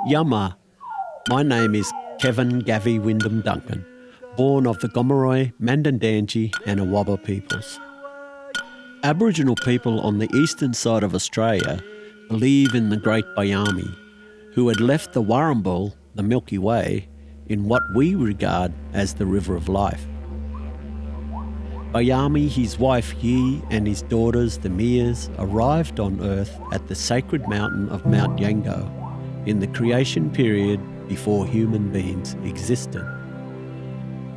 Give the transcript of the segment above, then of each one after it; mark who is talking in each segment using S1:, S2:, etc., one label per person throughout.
S1: Yama. My name is Kevin Gavi Wyndham Duncan, born of the Gomeroi, Mandandangi and Awaba peoples. Aboriginal people on the eastern side of Australia believe in the Great Bayami, who had left the Warrambul, the Milky Way, in what we regard as the River of Life. Bayami, his wife Yi, and his daughters, the Mias, arrived on Earth at the sacred mountain of Mount Yango in the creation period before human beings existed.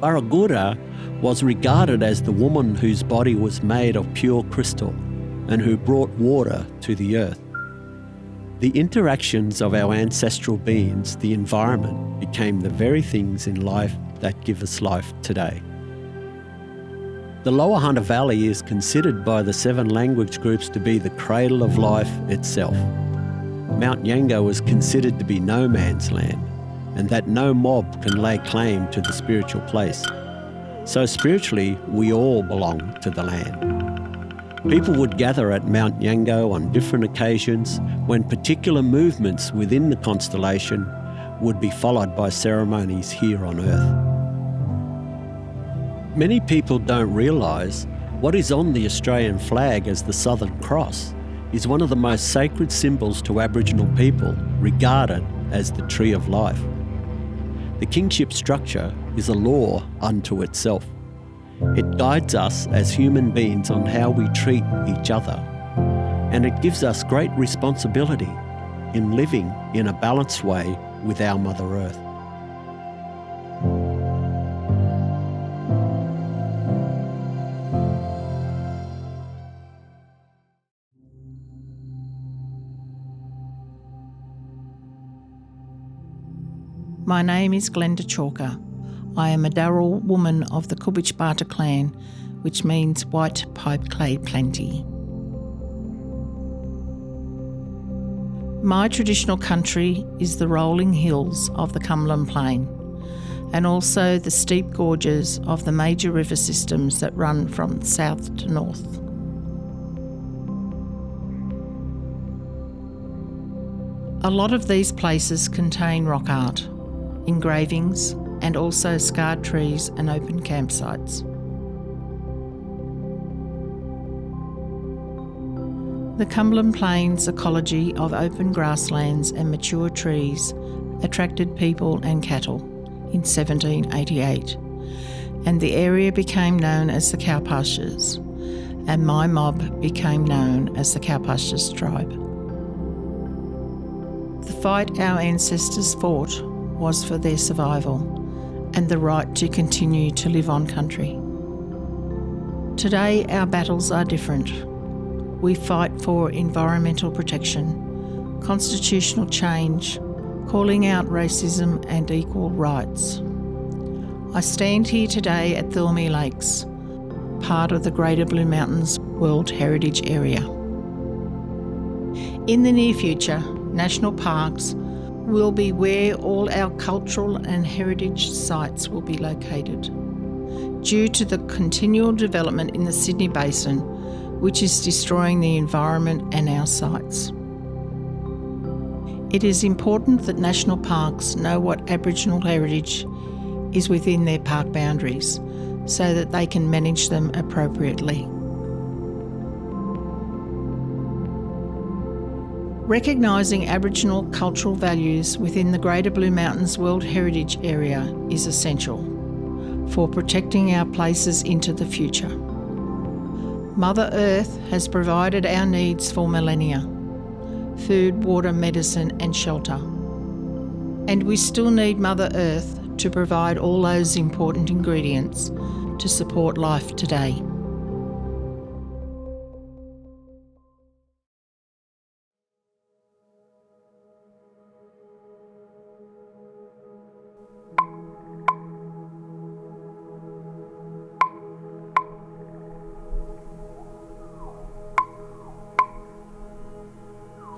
S1: Baragura was regarded as the woman whose body was made of pure crystal and who brought water to the earth. The interactions of our ancestral beings, the environment, became the very things in life that give us life today. The Lower Hunter Valley is considered by the 7 language groups to be the cradle of life itself. Mount Yango is considered to be no man's land, and that no mob can lay claim to the spiritual place. So spiritually, we all belong to the land. People would gather at Mount Yango on different occasions when particular movements within the constellation would be followed by ceremonies here on Earth. Many people don't realise what is on the Australian flag as the Southern Cross is one of the most sacred symbols to Aboriginal people, regarded as the Tree of Life. The kingship structure is a law unto itself. It guides us as human beings on how we treat each other, and it gives us great responsibility in living in a balanced way with our Mother Earth.
S2: My name is Glenda Chalker. I am a Darrell woman of the Kubich-Bata clan, which means white pipe clay plenty. My traditional country is the rolling hills of the Cumberland Plain, and also the steep gorges of the major river systems that run from south to north. A lot of these places contain rock art, engravings, and also scarred trees and open campsites. The Cumberland Plains ecology of open grasslands and mature trees attracted people and cattle in 1788, and the area became known as the Cow Pastures, and my mob became known as the Cow Pastures tribe. The fight our ancestors fought was for their survival and the right to continue to live on country. Today, our battles are different. We fight for environmental protection, constitutional change, calling out racism and equal rights. I stand here today at Thilmey Lakes, part of the Greater Blue Mountains World Heritage Area. In the near future, national parks will be where all our cultural and heritage sites will be located, due to the continual development in the Sydney Basin, which is destroying the environment and our sites. It is important that national parks know what Aboriginal heritage is within their park boundaries, so that they can manage them appropriately. Recognising Aboriginal cultural values within the Greater Blue Mountains World Heritage Area is essential for protecting our places into the future. Mother Earth has provided our needs for millennia: food, water, medicine and shelter. And we still need Mother Earth to provide all those important ingredients to support life today.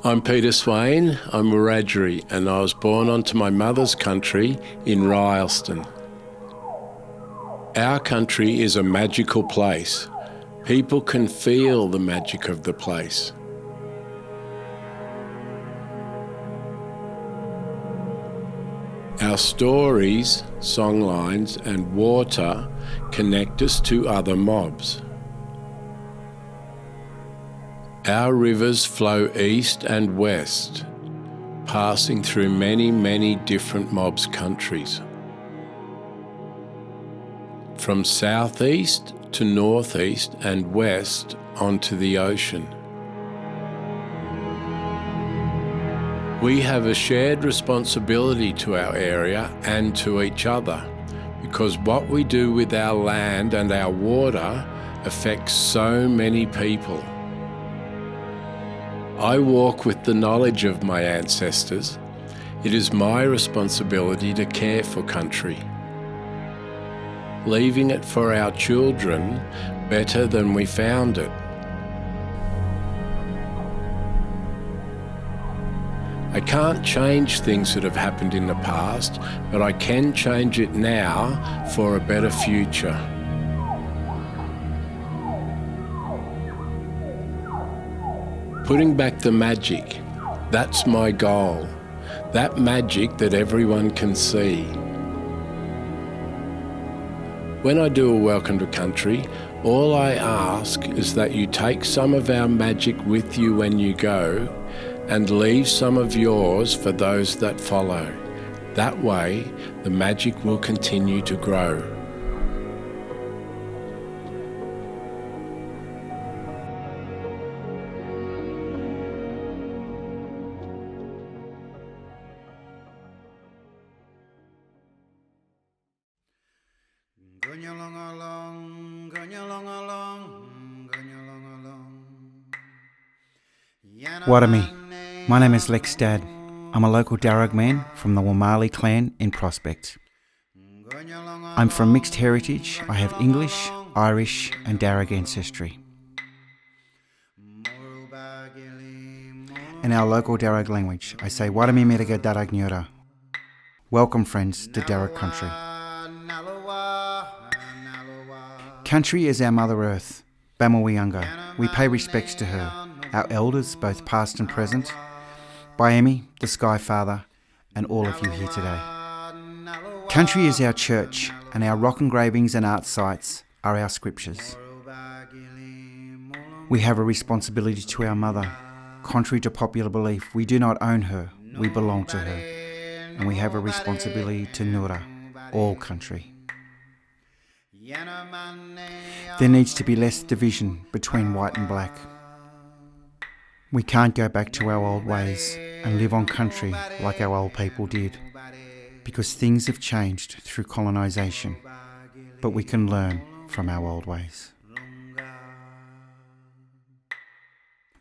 S3: I'm Peter Swain, I'm Wiradjuri, and I was born onto my mother's country in Rylstone. Our country is a magical place. People can feel the magic of the place. Our stories, songlines, and water connect us to other mobs. Our rivers flow east and west, passing through many, many different mobs' countries. From southeast to northeast and west onto the ocean. We have a shared responsibility to our area and to each other, because what we do with our land and our water affects so many people. I walk with the knowledge of my ancestors. It is my responsibility to care for country, leaving it for our children better than we found it. I can't change things that have happened in the past, but I can change it now for a better future. Putting back the magic, that's my goal. That magic that everyone can see. When I do a Welcome to Country, all I ask is that you take some of our magic with you when you go, and leave some of yours for those that follow. That way, the magic will continue to grow.
S4: Warami. My name is Lex Dad. I'm a local Darug man from the Wamali clan in Prospect. I'm from mixed heritage. I have English, Irish and Darug ancestry. In our local Darug language, I say Warami Meriga Darug Nyura. Welcome friends to Darug country. Country is our Mother Earth, Bamawiyanga. We pay respects to her, our elders, both past and present, Bayemi, the Sky Father, and all of you here today. Country is our church, and our rock engravings and art sites are our scriptures. We have a responsibility to our mother. Contrary to popular belief, we do not own her, we belong to her. And we have a responsibility to Nura, all country. There needs to be less division between white and black. We can't go back to our old ways and live on country like our old people did, because things have changed through colonisation, but we can learn from our old ways.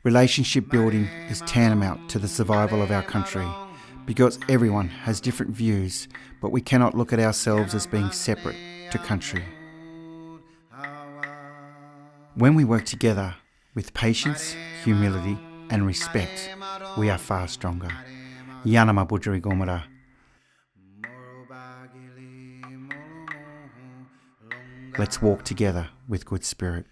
S4: Relationship building is tantamount to the survival of our country, because everyone has different views, but we cannot look at ourselves as being separate to country. When we work together with patience, humility and respect, we are far stronger. Yanama Budjari Gomara. Let's walk together with good spirit.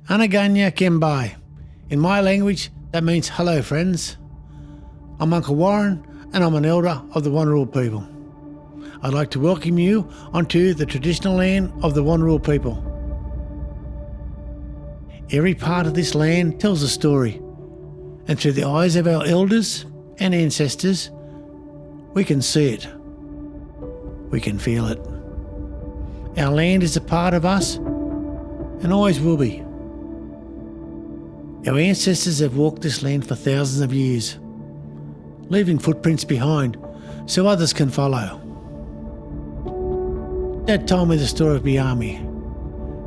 S5: Anaganya Kembai. In my language, that means hello friends. I'm Uncle Warren and I'm an elder of the Wanneroo people. I'd like to welcome you onto the traditional land of the Wanneroo people. Every part of this land tells a story, and through the eyes of our elders and ancestors, we can see it. We can feel it. Our land is a part of us and always will be. Our ancestors have walked this land for thousands of years, leaving footprints behind so others can follow. Dad told me the story of Biami,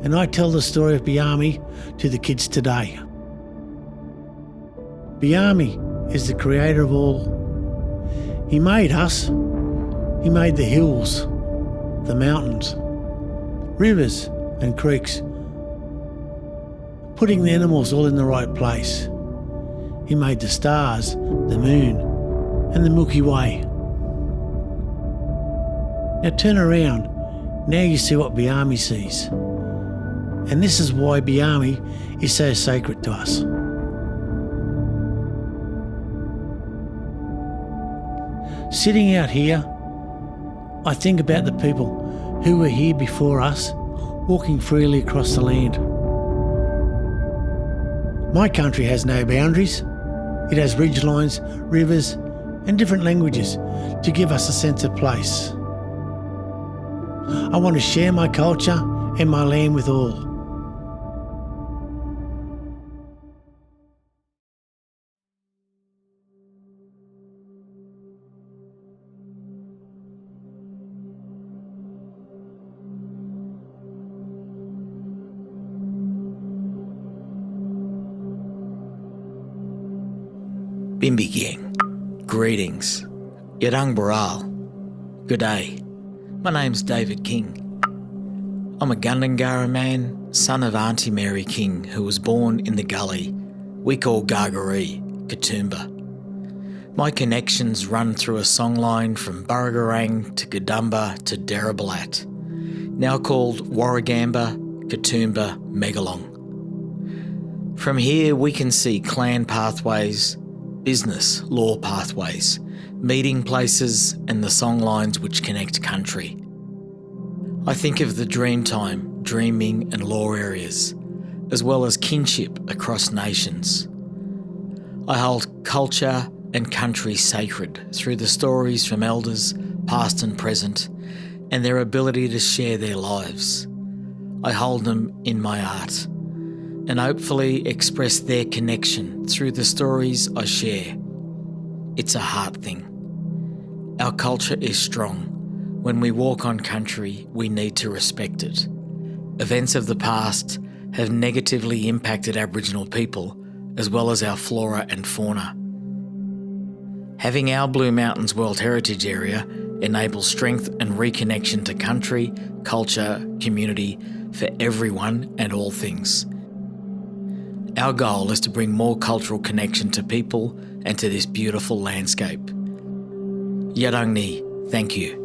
S5: and I tell the story of Biami to the kids today. Biami is the creator of all. He made us. He made the hills, the mountains, rivers and creeks, putting the animals all in the right place. He made the stars, the moon, and the Milky Way. Now turn around. Now you see what Biami sees. And this is why Biami is so sacred to us. Sitting out here, I think about the people who were here before us, walking freely across the land. My country has no boundaries. It has ridgelines, rivers, and different languages to give us a sense of place. I want to share my culture and my land with all.
S6: Bimbi Gang, greetings. Yadang Baral, good day. My name's David King. I'm a Gundungurra man, son of Auntie Mary King, who was born in the gully we call Gargaree, Katoomba. My connections run through a songline from Burragarang to Gadumba to Derabalat, now called Warragamba, Katoomba, Megalong. From here we can see clan pathways, business law pathways, meeting places and the songlines which connect country. I think of the Dreamtime, dreaming and law areas, as well as kinship across nations. I hold culture and country sacred through the stories from elders, past and present, and their ability to share their lives. I hold them in my art, and hopefully express their connection through the stories I share. It's a heart thing. Our culture is strong. When we walk on country, we need to respect it. Events of the past have negatively impacted Aboriginal people, as well as our flora and fauna. Having our Blue Mountains World Heritage Area enables strength and reconnection to country, culture, community for everyone and all things. Our goal is to bring more cultural connection to people and to this beautiful landscape. Yadang Ni, thank you.